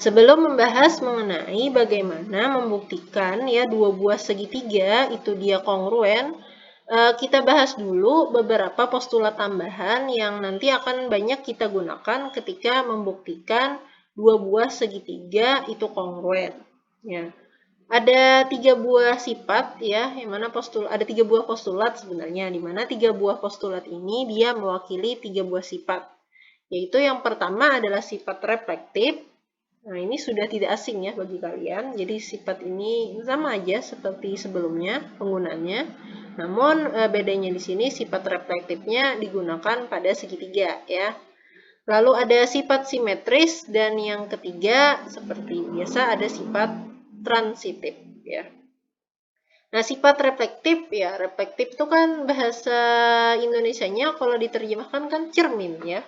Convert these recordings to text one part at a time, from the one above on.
Sebelum membahas mengenai bagaimana membuktikan ya dua buah segitiga itu dia kongruen, kita bahas dulu beberapa postulat tambahan yang nanti akan banyak kita gunakan ketika membuktikan dua buah segitiga itu kongruen. Ya. Ada 3 buah sifat ya, yang mana ada 3 buah postulat sebenarnya, di mana 3 buah postulat ini dia mewakili 3 buah sifat. Yaitu yang pertama adalah sifat reflektif. Nah, ini sudah tidak asing ya bagi kalian. Jadi sifat ini sama aja seperti sebelumnya penggunaannya. Namun bedanya di sini sifat reflektifnya digunakan pada segitiga ya. Lalu ada sifat simetris dan yang ketiga seperti biasa ada sifat transitif ya. Nah, sifat reflektif ya, reflektif itu kan bahasa Indonesianya kalau diterjemahkan kan cermin ya.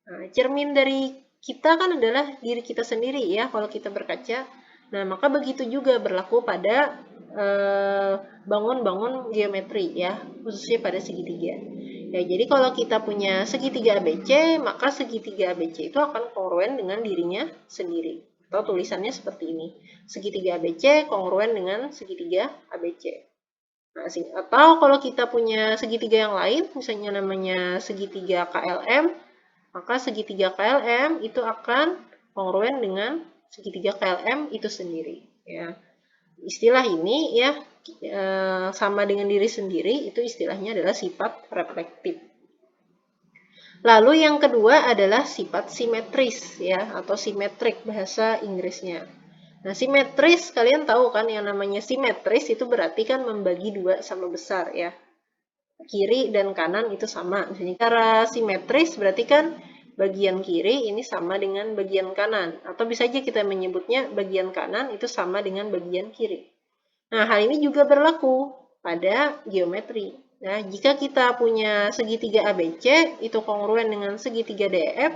Nah, cermin dari kita kan adalah diri kita sendiri ya kalau kita berkaca. Nah, maka begitu juga berlaku pada bangun-bangun geometri ya, khususnya pada segitiga. Ya, jadi kalau kita punya segitiga ABC, maka segitiga ABC itu akan kongruen dengan dirinya sendiri. Atau tulisannya seperti ini. Segitiga ABC kongruen dengan segitiga ABC. Nah, atau kalau kita punya segitiga yang lain, misalnya namanya segitiga KLM, maka segitiga KLM itu akan kongruen dengan segitiga KLM itu sendiri. Ya. Istilah ini ya sama dengan diri sendiri, itu istilahnya adalah sifat reflektif. Lalu yang kedua adalah sifat simetris ya, atau simetrik bahasa Inggrisnya. Nah, simetris kalian tahu kan yang namanya simetris itu berarti kan membagi dua sama besar ya. Kiri dan kanan itu sama. Misalnya cara simetris berarti kan bagian kiri ini sama dengan bagian kanan. Atau bisa aja kita menyebutnya bagian kanan itu sama dengan bagian kiri. Nah, hal ini juga berlaku pada geometri. Nah, jika kita punya segitiga ABC itu kongruen dengan segitiga DEF,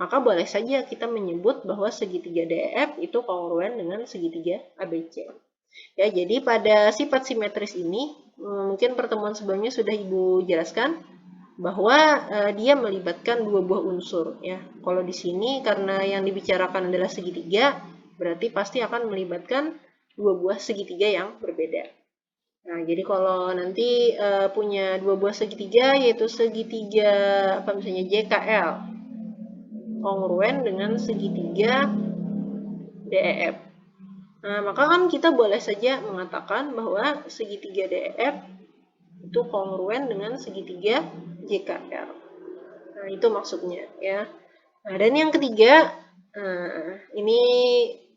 maka boleh saja kita menyebut bahwa segitiga DEF itu kongruen dengan segitiga ABC. Ya, jadi pada sifat simetris ini, mungkin pertemuan sebelumnya sudah Ibu jelaskan bahwa dia melibatkan dua buah unsur ya. Kalau di sini karena yang dibicarakan adalah segitiga, berarti pasti akan melibatkan dua buah segitiga yang berbeda. Nah, jadi kalau nanti punya dua buah segitiga yaitu segitiga apa misalnya JKL kongruen dengan segitiga DEF. Nah, maka kan kita boleh saja mengatakan bahwa segitiga DEF itu kongruen dengan segitiga JKL. Nah, itu maksudnya ya. Nah, dan yang ketiga, ini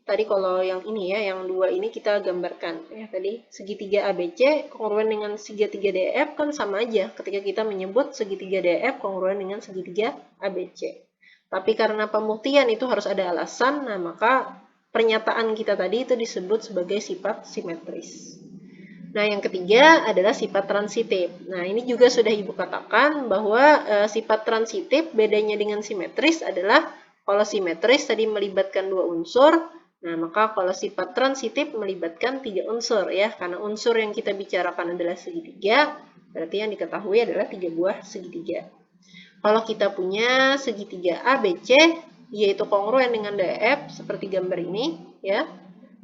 tadi kalau yang ini ya, yang dua ini kita gambarkan ya tadi segitiga ABC kongruen dengan segitiga DEF kan sama aja ketika kita menyebut segitiga DEF kongruen dengan segitiga ABC. Tapi karena pembuktian itu harus ada alasan, nah maka pernyataan kita tadi itu disebut sebagai sifat simetris. Nah, yang ketiga adalah sifat transitif. Nah, ini juga sudah Ibu katakan bahwa sifat transitif bedanya dengan simetris adalah kalau simetris tadi melibatkan dua unsur, nah maka kalau sifat transitif melibatkan 3 unsur ya, karena unsur yang kita bicarakan adalah segitiga, berarti yang diketahui adalah 3 buah segitiga. Kalau kita punya segitiga ABC, yaitu kongruen dengan DEF, seperti gambar ini, ya,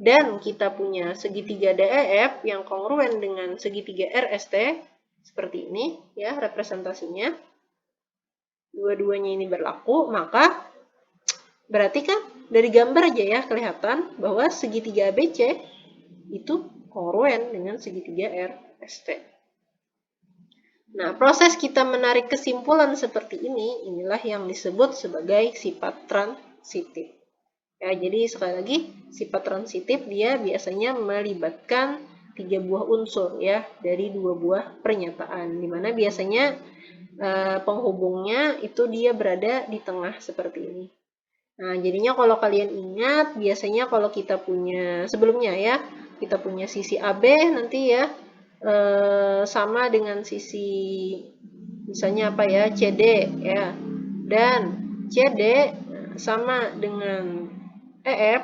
dan kita punya segitiga DEF yang kongruen dengan segitiga RST, seperti ini, ya, representasinya. Dua-duanya ini berlaku, maka berarti kan dari gambar aja ya kelihatan bahwa segitiga ABC itu kongruen dengan segitiga RST. Nah, proses kita menarik kesimpulan seperti ini, inilah yang disebut sebagai sifat transitif. Ya, jadi sekali lagi, sifat transitif dia biasanya melibatkan 3 buah unsur ya, dari 2 buah pernyataan. Dimana biasanya penghubungnya itu dia berada di tengah seperti ini. Nah, jadinya kalau kalian ingat, biasanya kalau kita punya, sebelumnya ya, kita punya sisi AB nanti ya, sama dengan sisi misalnya apa ya CD ya, dan CD sama dengan EF.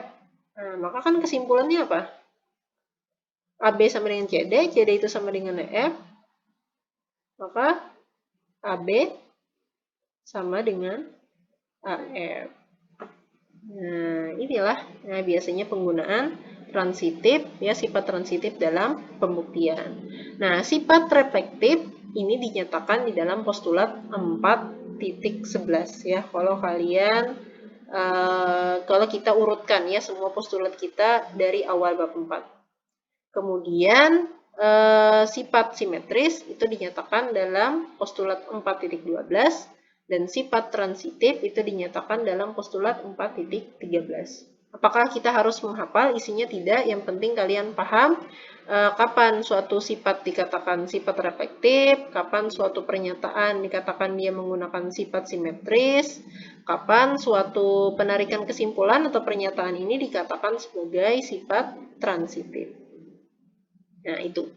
Nah, maka kan kesimpulannya apa? AB sama dengan CD, CD itu sama dengan EF, maka AB sama dengan AF. Nah, inilah biasanya penggunaan transitif, ya, sifat transitif dalam pembuktian. Nah, sifat reflektif ini dinyatakan di dalam postulat 4.11 ya. Kalau kita urutkan ya semua postulat kita dari awal bab 4. Kemudian sifat simetris itu dinyatakan dalam postulat 4.12 dan sifat transitif itu dinyatakan dalam postulat 4.13. Apakah kita harus menghafal isinya? Tidak, yang penting kalian paham kapan suatu sifat dikatakan sifat reflektif, kapan suatu pernyataan dikatakan dia menggunakan sifat simetris, kapan suatu penarikan kesimpulan atau pernyataan ini dikatakan sebagai sifat transitif. Nah, itu.